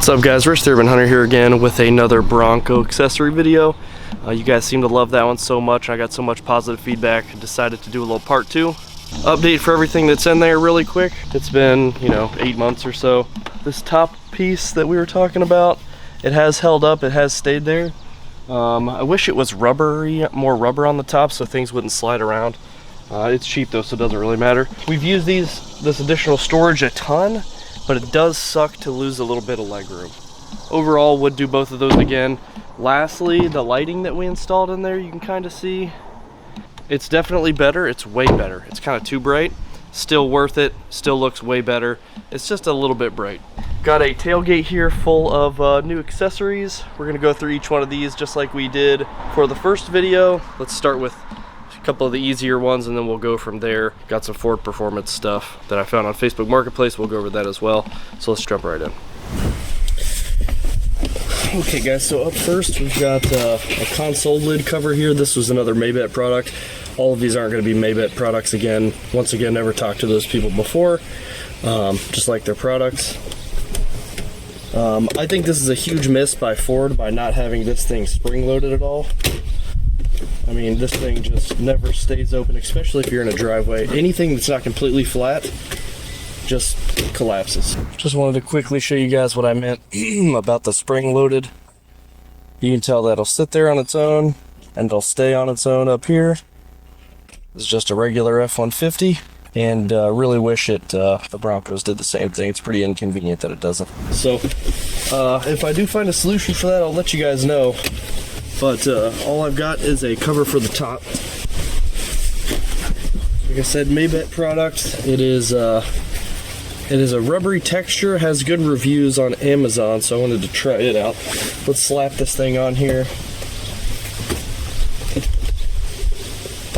What's up guys, Rich the Urban Hunter here again with another Bronco accessory video. You guys seem to love that one so much. I got so much positive feedback, I decided to do a little part 2 update for everything that's in there really quick. It's been, 8 months or so. This top piece that we were talking about, it has held up, it has stayed there. I wish it was rubbery, more rubber on the top so things wouldn't slide around. It's cheap though, so it doesn't really matter. We've used this additional storage a ton, but it does suck to lose a little bit of leg room. Overall, would do both of those again. Lastly, the lighting that we installed in there, you can kind of see, it's definitely better. It's way better. It's kind of too bright. Still worth it, still looks way better. It's just a little bit bright. Got a tailgate here full of new accessories. We're gonna go through each one of these just like we did for the first video. Let's start with a couple of the easier ones and then we'll go from there. Got some Ford performance stuff that I found on Facebook Marketplace. We'll go over that as well. So let's jump right in. Okay guys, so up first we've got a console lid cover here. This was another Maybet product. All of these aren't going to be Maybet products again. Once again, never talked to those people before. Just like their products. I think this is a huge miss by Ford by not having this thing spring loaded at all. I mean, this thing just never stays open, especially if you're in a driveway. Anything that's not completely flat just collapses. Just wanted to quickly show you guys what I meant about the spring loaded. You can tell that'll sit there on its own and it'll stay on its own up here. It's just a regular F-150, and really wish the Broncos did the same thing. It's pretty inconvenient that it doesn't. So if I do find a solution for that, I'll let you guys know. But all I've got is a cover for the top. Like I said, Maybet product. It is a rubbery texture, has good reviews on Amazon, so I wanted to try it out. Let's slap this thing on here.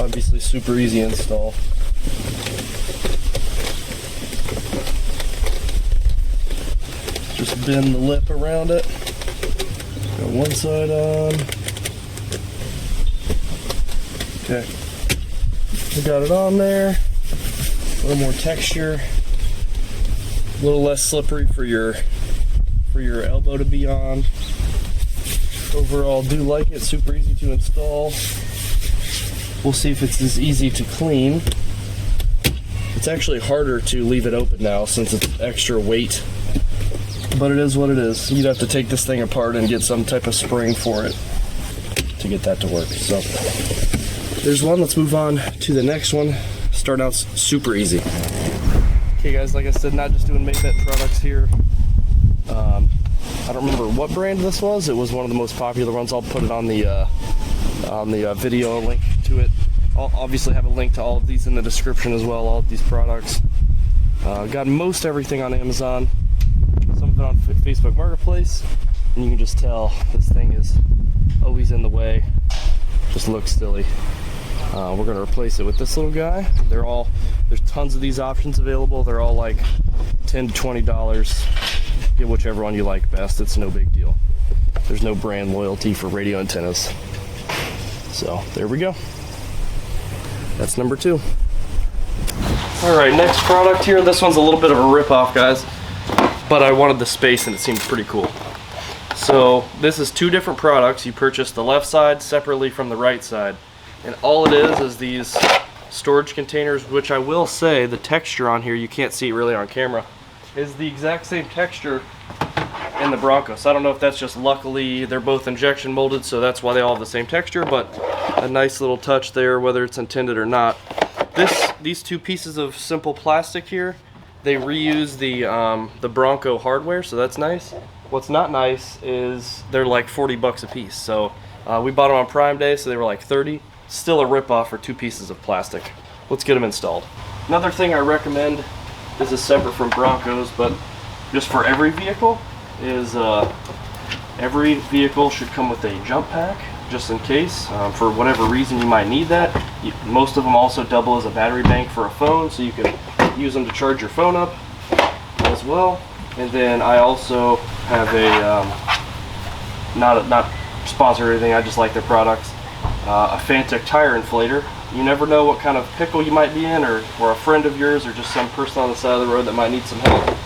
Obviously super easy install. Just bend the lip around it. Got one side on. Okay. We got it on there. A little more texture. A little less slippery for your elbow to be on. Overall, do like it. Super easy to install. We'll see if it's as easy to clean. It's actually harder to leave it open now since it's extra weight. But it is what it is. You'd have to take this thing apart and get some type of spring for it to get that to work. So there's one. Let's move on to the next one. Start out super easy. Okay guys, like I said, not just doing Maybet products here. I don't remember what brand this was. It was one of the most popular ones. I'll put it on the video, link to it. I'll obviously have a link to all of these in the description as well, all of these products. Got most everything on Amazon, some of it on Facebook Marketplace, and you can just tell this thing is always in the way, just looks silly. We're going to replace it with this little guy. There's tons of these options available. They're all like $10 to $20. Get whichever one you like best. It's no big deal. There's no brand loyalty for radio antennas. So there we go. That's number 2. All right, next product here. This one's a little bit of a rip-off, guys, but I wanted the space and it seemed pretty cool. So this is 2 different products. You purchase the left side separately from the right side, and all it is these storage containers, which I will say the texture on here, you can't see it really on camera, is the exact same texture in the Bronco. So I don't know if that's just luckily they're both injection molded, so that's why they all have the same texture, but a nice little touch there, whether it's intended or not. These 2 pieces of simple plastic here, they reuse the Bronco hardware, so that's nice. What's not nice is they're like 40 bucks a piece. So we bought them on Prime Day, so they were like 30. Still a rip-off for 2 pieces of plastic. Let's get them installed. Another thing I recommend, this is separate from Broncos, but just for every vehicle, is every vehicle should come with a jump pack, just in case. For whatever reason you might need that. Most of them also double as a battery bank for a phone, so you can use them to charge your phone up as well. And then I also have a, not sponsored or anything, I just like their products, a Fantic tire inflator. You never know what kind of pickle you might be in, or a friend of yours, or just some person on the side of the road that might need some help.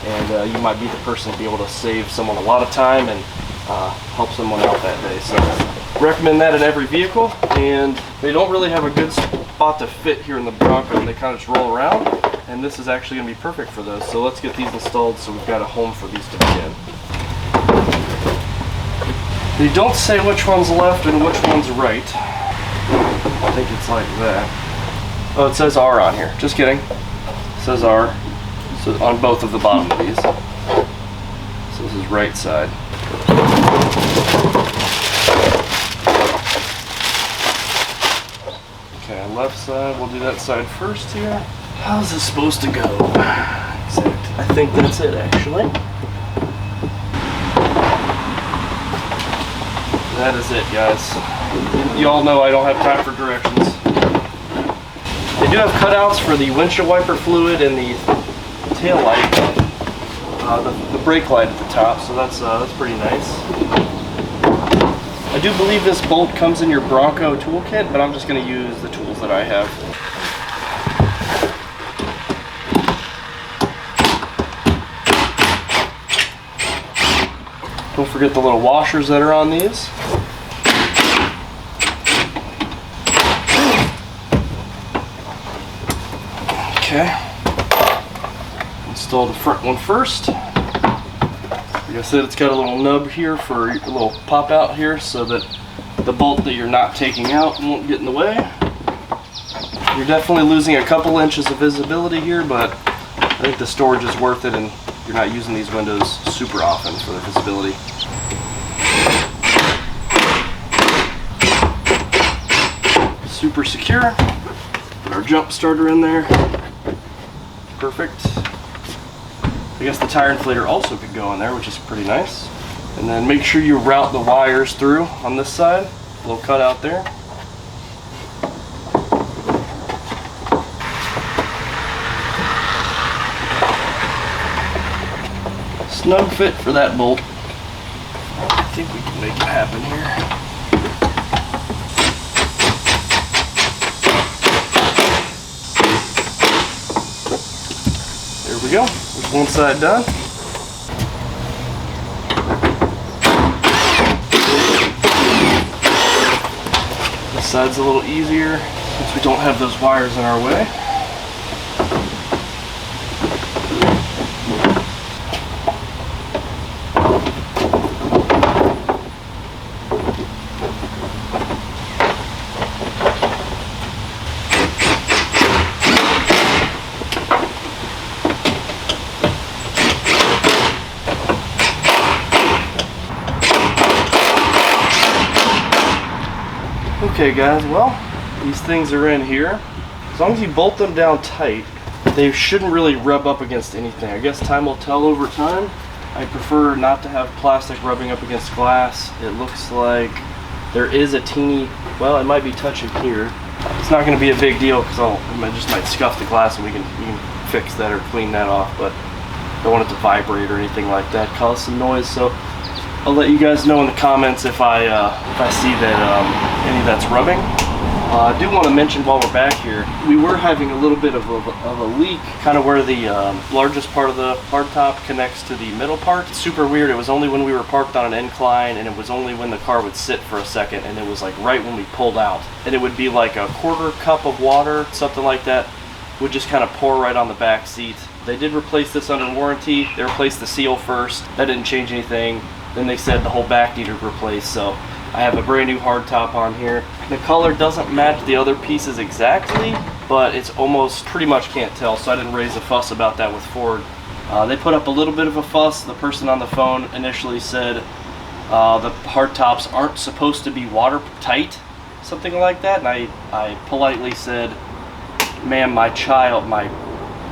and you might be the person to be able to save someone a lot of time and help someone out that day. So recommend that in every vehicle, and they don't really have a good spot to fit here in the Bronco, and they kind of just roll around, and this is actually going to be perfect for those. So let's get these installed so we've got a home for these to be in. They don't say which one's left and which one's right. I think it's like that. Oh, it says R on here. Just kidding. It says R. So on both of the bottom of these. So this is right side. Okay, left side. We'll do that side first here. How's this supposed to go? Exact. I think that's it, actually. That is it, guys. You all know I don't have time for directions. They do have cutouts for the windshield wiper fluid and the tail light, the brake light at the top, so that's pretty nice. I do believe this bolt comes in your Bronco toolkit, but I'm just going to use the tools that I have. Don't forget the little washers that are on these. Okay. Install the front one first. Like I said, it's got a little nub here for a little pop out here so that the bolt that you're not taking out won't get in the way. You're definitely losing a couple inches of visibility here, but I think the storage is worth it, and you're not using these windows super often for the visibility. Super secure. Put our jump starter in there. Perfect. I guess the tire inflator also could go in there, which is pretty nice. And then make sure you route the wires through on this side. A little cutout there. Snug fit for that bolt. I think we can make it happen here. There we go. There's one side done. This side's a little easier since we don't have those wires in our way. Okay guys, well, these things are in here. As long as you bolt them down tight, they shouldn't really rub up against anything. I guess time will tell over time. I prefer not to have plastic rubbing up against glass. It looks like there is a teeny, well, it might be touching here. It's not going to be a big deal because I just might scuff the glass and we can fix that or clean that off, but I don't want it to vibrate or anything like that, cause some noise. So I'll let you guys know in the comments if I see that any of that's rubbing. I do want to mention while we're back here, we were having a little bit of a leak, kind of where the largest part of the hardtop connects to the middle part. It's super weird. It was only when we were parked on an incline, and it was only when the car would sit for a second, and it was like right when we pulled out. And it would be like a quarter cup of water, something like that, would just kind of pour right on the back seat. They did replace this under warranty. They replaced the seal first. That didn't change anything. Then they said the whole back needed replaced, so I have a brand new hardtop on here. The color doesn't match the other pieces exactly, but it's almost pretty much can't tell, so I didn't raise a fuss about that with Ford. They put up a little bit of a fuss. The person on the phone initially said the hardtops aren't supposed to be watertight, something like that, and I politely said, ma'am, my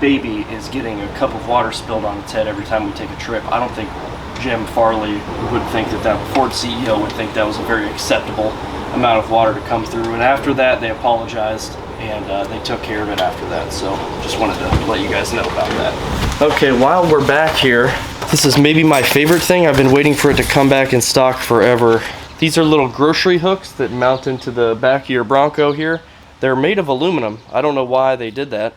baby is getting a cup of water spilled on its head every time we take a trip. I don't think Jim Farley would think that Ford CEO would think that was a very acceptable amount of water to come through. And after that, they apologized and they took care of it after that. So just wanted to let you guys know about that. Okay, while we're back here, this is maybe my favorite thing. I've been waiting for it to come back in stock forever. These are little grocery hooks that mount into the back of your Bronco here. They're made of aluminum. I don't know why they did that.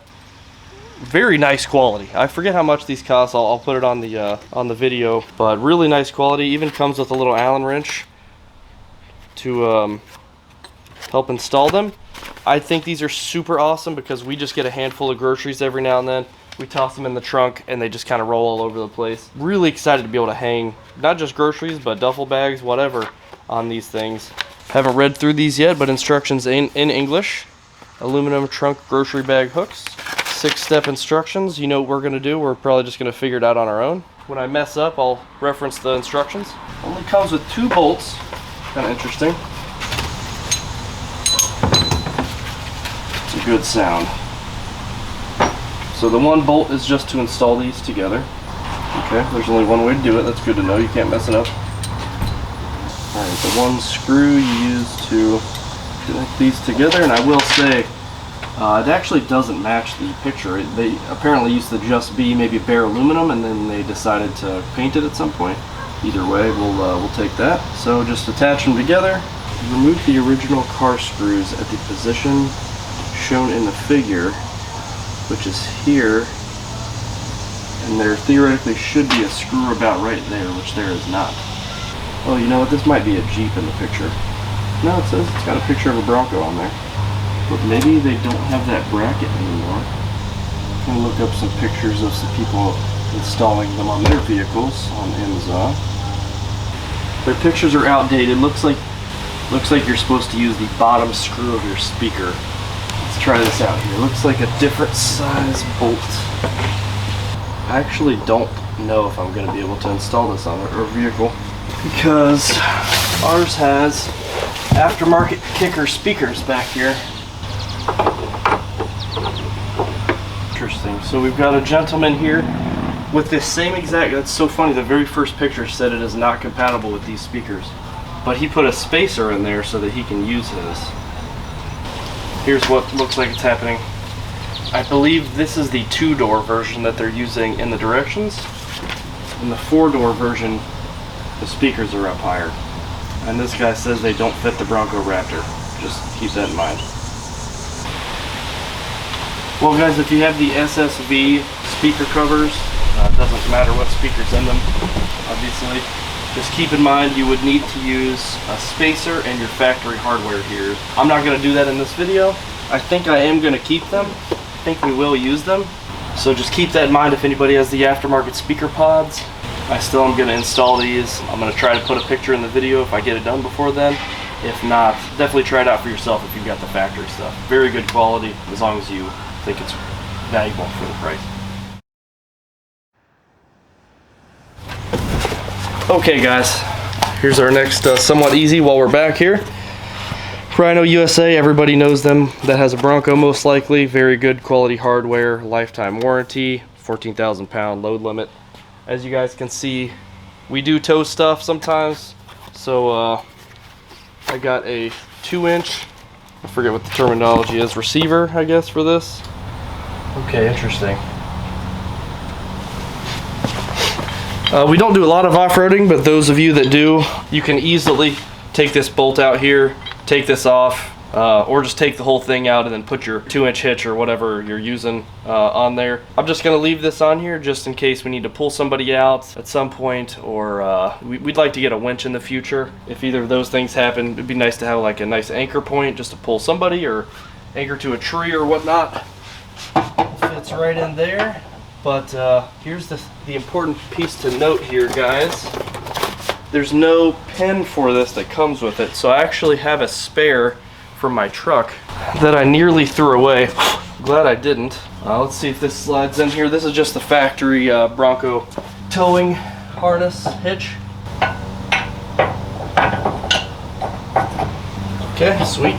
very nice quality. I forget how much these cost. I'll put it on the video, but really nice quality. Even comes with a little Allen wrench to help install them. I think these are super awesome because we just get a handful of groceries every now and then. We toss them in the trunk and they just kind of roll all over the place. Really excited to be able to hang not just groceries, but duffel bags, whatever, on these things. Haven't read through these yet, but instructions in English. Aluminum trunk grocery bag hooks. 6-step instructions. You know what we're gonna do. We're probably just gonna figure it out on our own. When I mess up, I'll reference the instructions. Only comes with 2 bolts. Kind of interesting. It's a good sound. So the 1 bolt is just to install these together. Okay, there's only one way to do it. That's good to know. You can't mess it up. Alright, the 1 screw you use to connect these together, and I will say it actually doesn't match the picture. They apparently used to just be maybe bare aluminum, and then they decided to paint it at some point. Either way, we'll take that. So just attach them together. Remove the original car screws at the position shown in the figure, which is here, and there theoretically should be a screw about right there, which there is not. Oh, you know what? This might be a Jeep in the picture. No, it says it's got a picture of a Bronco on there. But maybe they don't have that bracket anymore. I'm gonna look up some pictures of some people installing them on their vehicles on Amazon. Their pictures are outdated. Looks like you're supposed to use the bottom screw of your speaker. Let's try this out here. Looks like a different size bolt. I actually don't know if I'm going to be able to install this on our vehicle because ours has aftermarket kicker speakers back here. Interesting. So we've got a gentleman here with this same exact, that's so funny, the very first picture said it is not compatible with these speakers. But he put a spacer in there so that he can use his. Here's what looks like it's happening. I believe this is the 2-door version that they're using in the directions. In the 4-door version, the speakers are up higher. And this guy says they don't fit the Bronco Raptor. Just keep that in mind. Well guys, if you have the SSV speaker covers, it doesn't matter what speaker's in them, obviously. Just keep in mind you would need to use a spacer and your factory hardware here. I'm not going to do that in this video. I think I am going to keep them. I think we will use them. So just keep that in mind if anybody has the aftermarket speaker pods. I still am going to install these. I'm going to try to put a picture in the video if I get it done before then. If not, definitely try it out for yourself if you've got the factory stuff. Very good quality as long as you think it's valuable for the price. Okay guys, here's our next somewhat easy while we're back here. Rhino USA, everybody knows them. That has a Bronco most likely. Very good quality hardware, lifetime warranty, 14,000 pound load limit. As you guys can see, we do tow stuff sometimes. So I got a 2-inch, I forget what the terminology is, receiver I guess for this. Okay, interesting. We don't do a lot of off-roading, but those of you that do, you can easily take this bolt out here, take this off, or just take the whole thing out and then put your 2-inch hitch or whatever you're using on there. I'm just going to leave this on here just in case we need to pull somebody out at some point, or we'd like to get a winch in the future. If either of those things happen, it'd be nice to have like a nice anchor point just to pull somebody or anchor to a tree or whatnot. Fits right in there. But here's the important piece to note here, guys. There's no pin for this that comes with it, so I actually have a spare from my truck that I nearly threw away. Glad I didn't. Let's see if this slides in here. This is just the factory Bronco towing harness hitch. Okay, sweet.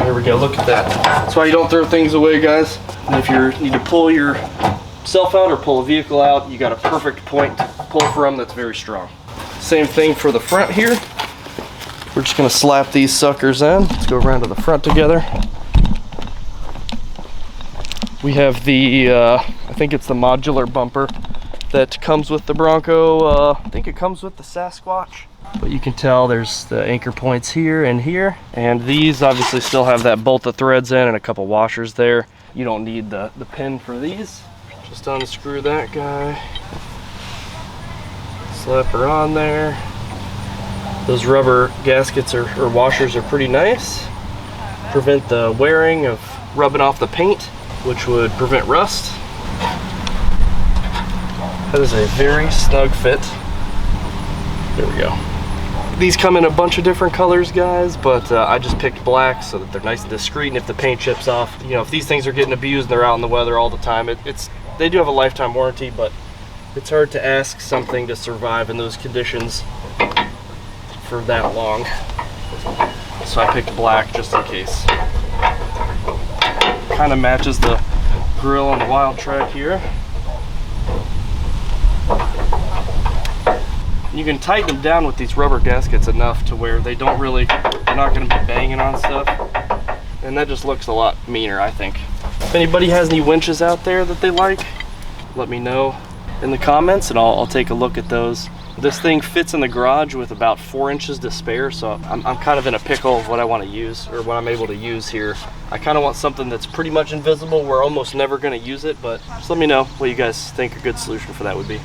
There we go, look at that. That's why you don't throw things away, guys. And if you need to pull your self out or pull a vehicle out, you got a perfect point to pull from that's very strong. Same thing for the front here. We're just going to slap these suckers in. Let's go around to the front together. We have the, I think it's the modular bumper that comes with the Bronco. I think it comes with the Sasquatch. But you can tell there's the anchor points here and here. And these obviously still have that bolt that threads in and a couple washers there. You don't need the pin for these. Just unscrew that guy. Slap her on there. Those rubber gaskets or washers are pretty nice. Prevent the wearing of rubbing off the paint, which would prevent rust. That is a very snug fit. There we go. These come in a bunch of different colors, guys, but I just picked black so that they're nice and discreet, and if the paint chips off, you know, if these things are getting abused and they're out in the weather all the time, they do have a lifetime warranty, but it's hard to ask something to survive in those conditions for that long. So I picked black just in case. Kind of matches the grill on the Wild Track here. You can tighten them down with these rubber gaskets enough to where they're not going to be banging on stuff, and that just looks a lot meaner, I think. If anybody has any winches out there that they like, let me know in the comments and I'll take a look at those. This thing fits in the garage with about 4 inches to spare, so I'm kind of in a pickle of what I want to use, or what I'm able to use here. I kind of want something that's pretty much invisible. We're almost never going to use it, but just let me know what you guys think a good solution for that would be.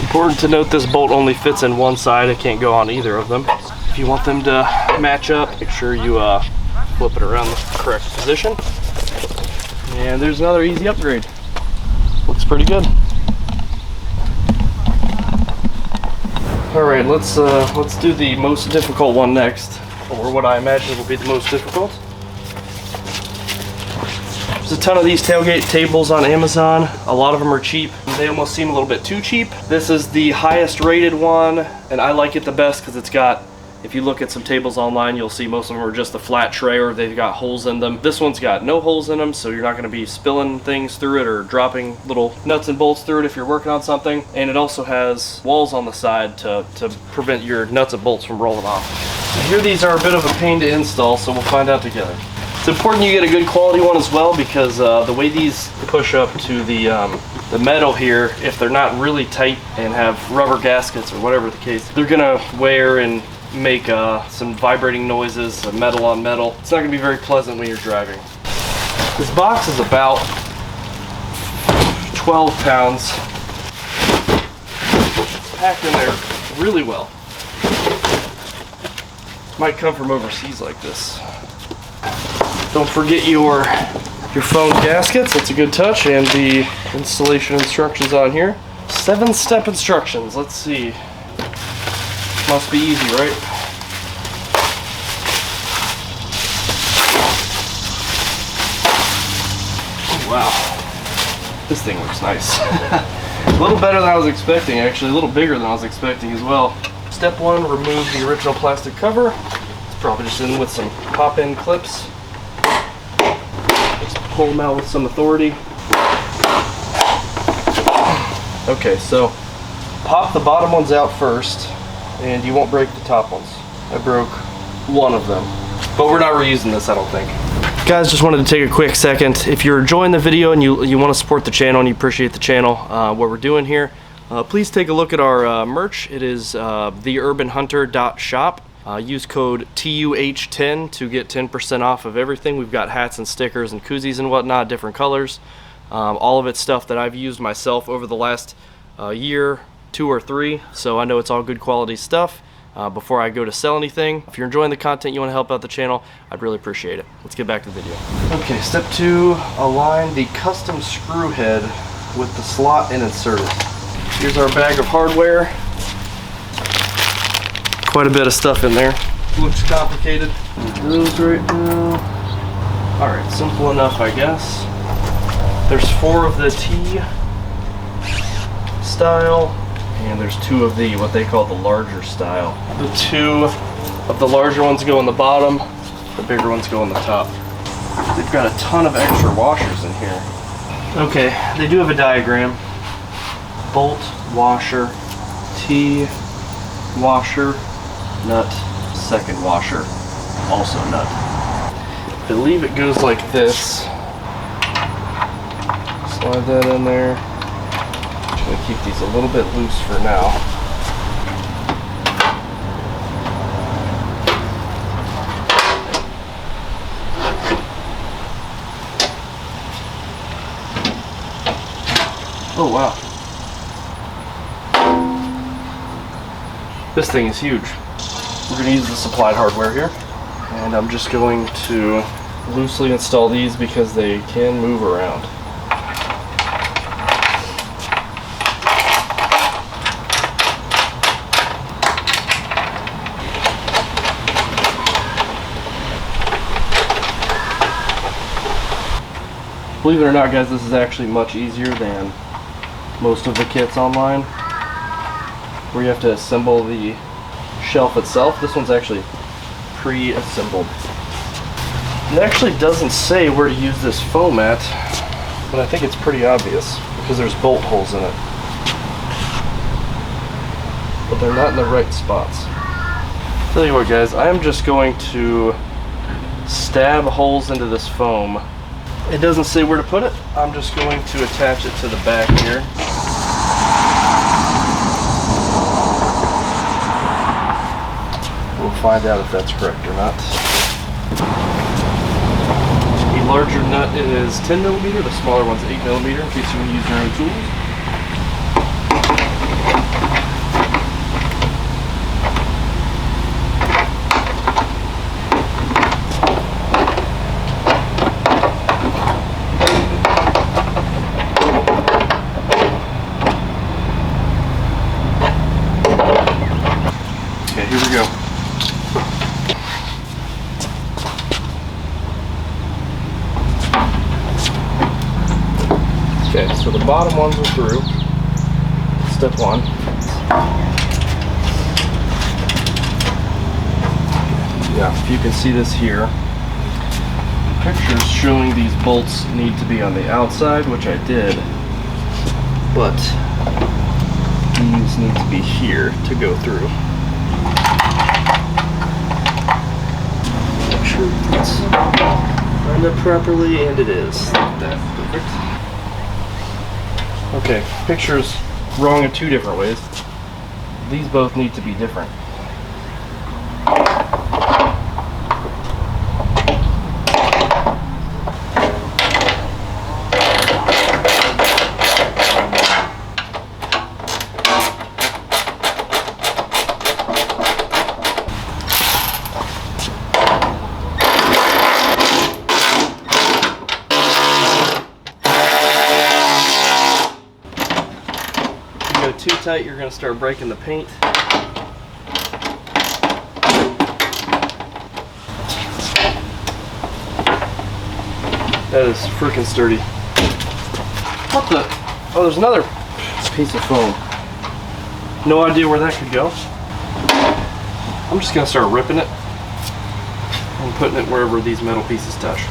Important to note, this bolt only fits in one side. It can't go on either of them. If you want them to match up, make sure you flip it around the correct position. And there's another easy upgrade. Looks pretty good. All right, let's do the most difficult one next, or what I imagine will be the most difficult. There's a ton of these tailgate tables on Amazon. A lot of them are cheap. They almost seem a little bit too cheap. This is the highest rated one, and I like it the best because it's got, if you look at some tables online, you'll see most of them are just a flat tray or they've got holes in them. This one's got no holes in them, so you're not going to be spilling things through it or dropping little nuts and bolts through it if you're working on something. And it also has walls on the side to prevent your nuts and bolts from rolling off. So here, these are a bit of a pain to install, so we'll find out together. It's important you get a good quality one as well, because the way these push up to the metal here, if they're not really tight and have rubber gaskets or whatever the case, they're gonna wear and make some vibrating noises, metal on metal. It's not gonna be very pleasant when you're driving. This box is about 12 pounds, packed in there really well. Might come from overseas like this. Don't forget your phone gaskets. That's a good touch, and the installation instructions on here. 7-step instructions. Let's see. Must be easy, right? Oh, wow. This thing looks nice. A little better than I was expecting, actually. A little bigger than I was expecting as well. Step 1, remove the original plastic cover. It's probably just in with some pop-in clips. Pull them out with some authority. Okay, so pop the bottom ones out first, and you won't break the top ones. I broke one of them, but we're not reusing this, I don't think. Guys, just wanted to take a quick second. If you're enjoying the video and you want to support the channel and you appreciate the channel, what we're doing here, please take a look at our merch. It is theurbanhunter.shop. Use code TUH10 to get 10% off of everything. We've got hats and stickers and koozies and whatnot, different colors. All of it's stuff that I've used myself over the last year, 2 or 3, so I know it's all good quality stuff. Before I go to sell anything, if you're enjoying the content, you want to help out the channel, I'd really appreciate it. Let's get back to the video. Okay, step 2, align the custom screw head with the slot and insert it. Here's our bag of hardware. Quite a bit of stuff in there. Looks complicated. Those right now. Alright, simple enough, I guess. There's 4 of the T style, and there's 2 of the, what they call the larger style. The 2 of the larger ones go in the bottom, the bigger ones go in the top. They've got a ton of extra washers in here. Okay, they do have a diagram. Bolt, washer, T, washer, nut, second washer, also nut. I believe it goes like this. Slide that in there. I'm going to keep these a little bit loose for now. Oh wow. This thing is huge. We're going to use the supplied hardware here. And I'm just going to loosely install these because they can move around. Believe it or not, guys, this is actually much easier than most of the kits online, where you have to assemble the shelf itself. This one's actually pre-assembled. It actually doesn't say where to use this foam at, but I think it's pretty obvious because there's bolt holes in it. But they're not in the right spots. Tell you what, guys, I am just going to stab holes into this foam. It doesn't say where to put it. I'm just going to attach it to the back here. We'll find out if that's correct or not. The larger nut is 10mm, the smaller one's 8mm, in case you want to use your own tools. Okay, here we go. Okay, so the bottom ones are through. Step one. Yeah, if you can see this here, pictures showing these bolts need to be on the outside, which I did, but these need to be here to go through. Make sure it's lined up properly, and it is. Look at that. Perfect. Okay, picture's wrong in two different ways. These both need to be different. Too tight, you're going to start breaking the paint. That is freaking sturdy. What the? Oh, there's another piece of foam. No idea where that could go. I'm just going to start ripping it and putting it wherever these metal pieces touch.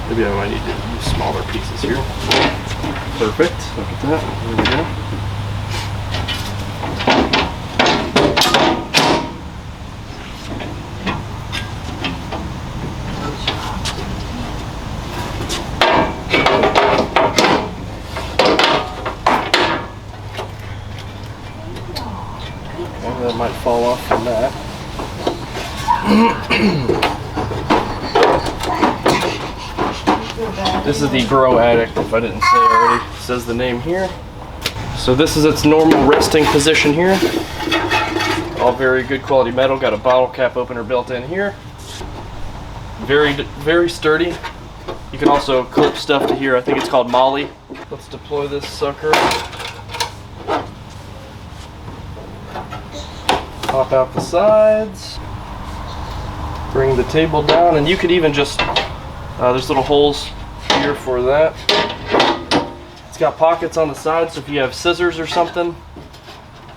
Maybe I might need to use smaller pieces here. Perfect. Look at that. There we go. Okay, that might fall off from that. This is the Grow Addict, if I didn't say already. It says the name here. So this is its normal resting position here. All very good quality metal. Got a bottle cap opener built in here. Very sturdy. You can also clip stuff to here. I think it's called Molly. Let's deploy this sucker. Pop out the sides. Bring the table down, and you could even just, there's little holes here for that. It's got pockets on the side, so if you have scissors or something,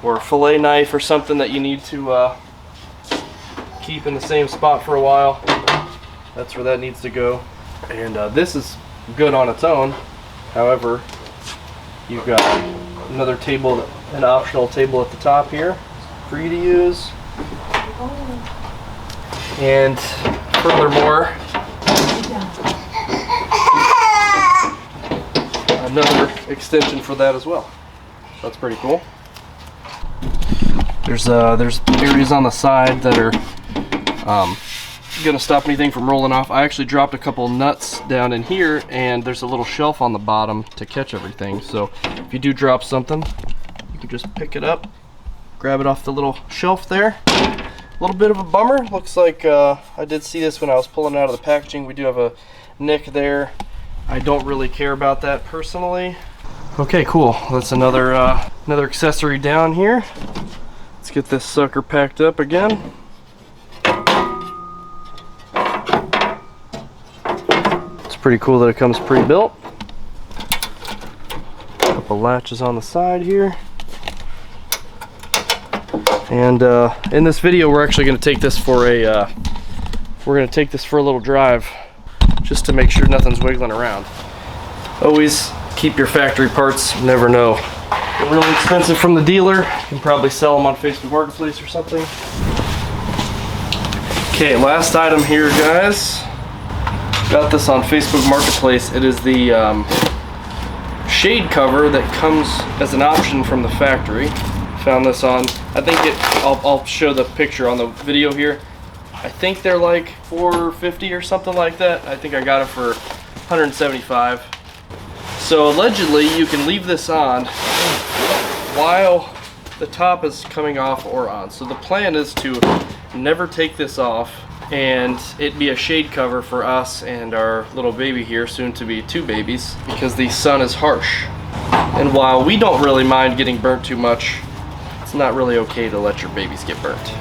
or a fillet knife or something that you need to keep in the same spot for a while, that's where that needs to go. And this is good on its own. However, you've got another table, an optional table at the top here for you to use. And furthermore, another extension for that as well. That's pretty cool. There's areas on the side that are gonna stop anything from rolling off. I actually dropped a couple nuts down in here, and there's a little shelf on the bottom to catch everything. So if you do drop something, you can just pick it up, grab it off the little shelf there. A little bit of a bummer. Looks like I did see this when I was pulling it out of the packaging. We do have a nick there. I don't really care about that personally. Okay, cool. That's another accessory down here. Let's get this sucker packed up again. It's pretty cool that it comes pre-built. Couple latches on the side here. And in this video, we're actually going to take this for a little drive, just to make sure nothing's wiggling around. Always keep your factory parts. You never know. They're really expensive from the dealer. You can probably sell them on Facebook Marketplace or something. Okay, last item here, guys. Got this on Facebook Marketplace. It is the shade cover that comes as an option from the factory. Found this on, I think I'll show the picture on the video here. I think they're like $4.50 or something like that. I think I got it for $175. So allegedly you can leave this on while the top is coming off or on. So the plan is to never take this off, and it be a shade cover for us and our little baby here, soon to be 2 babies, because the sun is harsh. And while we don't really mind getting burnt too much, it's not really okay to let your babies get burnt.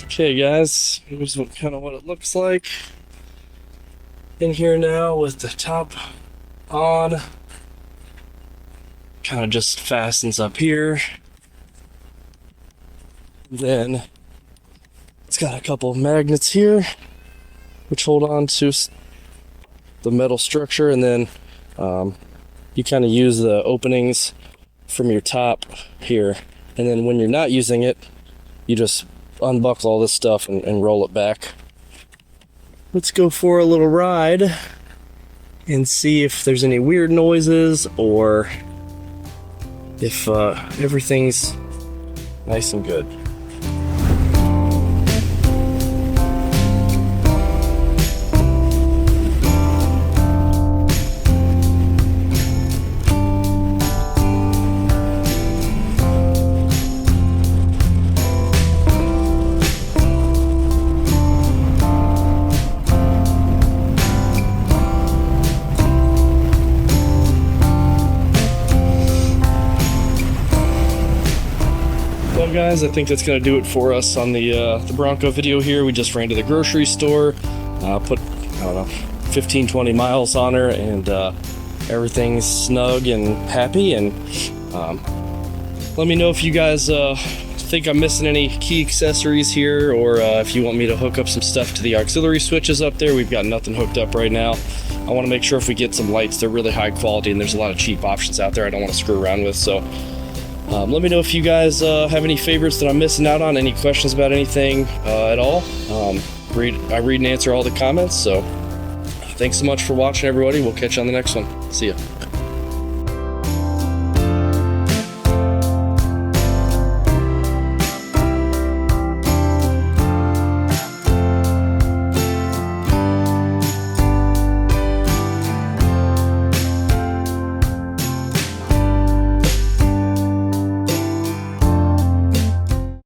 Okay guys, here's kind of what it looks like in here now with the top on. Kind of just fastens up here. Then it's got a couple of magnets here which hold on to the metal structure, and then you kind of use the openings from your top here, and then when you're not using it, you just unbuckle all this stuff and roll it back. Let's go for a little ride and see if there's any weird noises or if everything's nice and good. Guys, I think that's gonna do it for us on the Bronco video here. We just ran to the grocery store, put, I don't know, 15-20 miles on her, and everything's snug and happy. And let me know if you guys think I'm missing any key accessories here, or if you want me to hook up some stuff to the auxiliary switches up there. We've got nothing hooked up right now. I want to make sure if we get some lights, they're really high quality, and there's a lot of cheap options out there I don't want to screw around with. So let me know if you guys have any favorites that I'm missing out on, any questions about anything at all. I read and answer all the comments, so thanks so much for watching, everybody. We'll catch you on the next one. See ya.